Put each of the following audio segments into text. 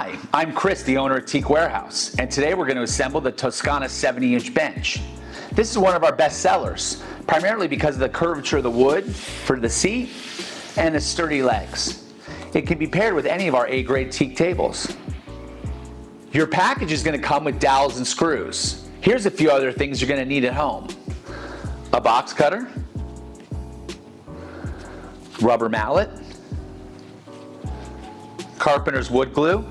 Hi, I'm Chris, the owner of Teak Warehouse, and today we're going to assemble the Toscana 70-inch bench. This is one of our best sellers, primarily because of the curvature of the wood for the seat and the sturdy legs. It can be paired with any of our A-grade teak tables. Your package is going to come with dowels and screws. Here's a few other things you're going to need at home. A box cutter, rubber mallet, carpenter's wood glue.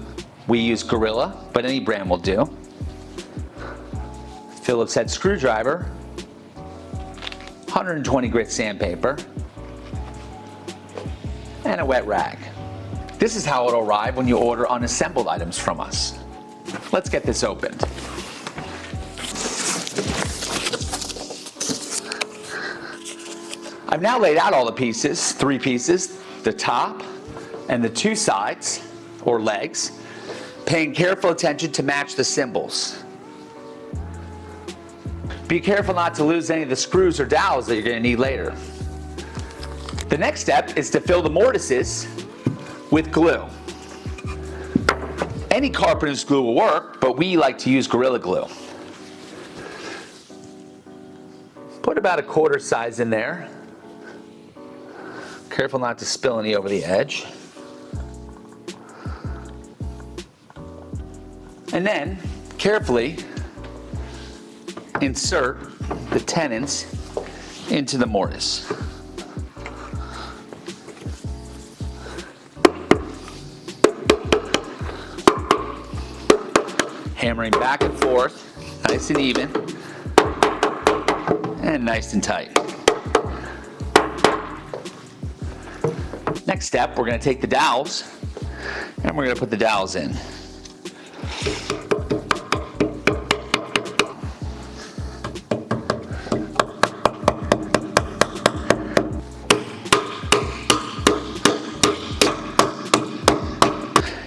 We use Gorilla, but any brand will do. Phillips head screwdriver, 120 grit sandpaper, and a wet rag. This is how it'll arrive when you order unassembled items from us. Let's get this opened. I've now laid out all the pieces, 3 pieces, the top and the 2 sides, or legs, paying careful attention to match the symbols. Be careful not to lose any of the screws or dowels that you're going to need later. The next step is to fill the mortises with glue. Any carpenter's glue will work, but we like to use Gorilla Glue. Put about a quarter size in there. Careful not to spill any over the edge. And then, carefully insert the tenons into the mortise. Hammering back and forth, nice and even, and nice and tight. Next step, we're going to take the dowels, and we're going to put the dowels in.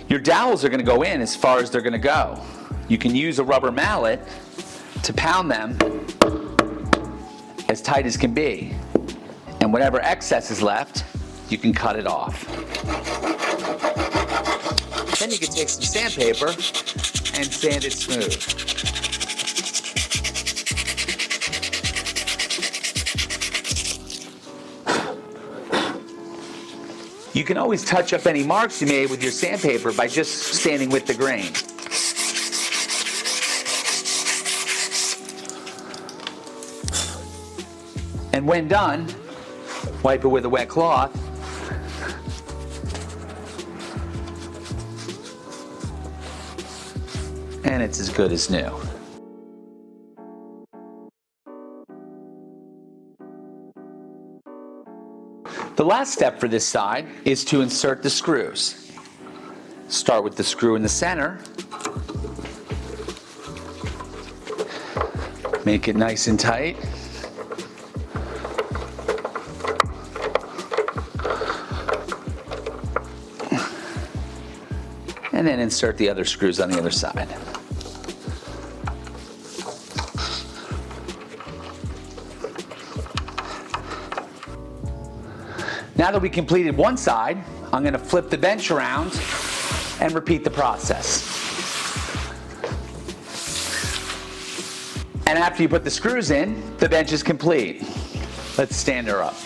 Your dowels are going to go in as far as they're going to go. You can use a rubber mallet to pound them as tight as can be. And whatever excess is left, you can cut it off. Then you can take some sandpaper and sand it smooth. You can always touch up any marks you made with your sandpaper by just sanding with the grain. And when done, wipe it with a wet cloth. And it's as good as new. The last step for this side is to insert the screws. Start with the screw in the center. Make it nice and tight. And then insert the other screws on the other side. Now that we completed one side, I'm going to flip the bench around and repeat the process. And after you put the screws in, the bench is complete. Let's stand her up.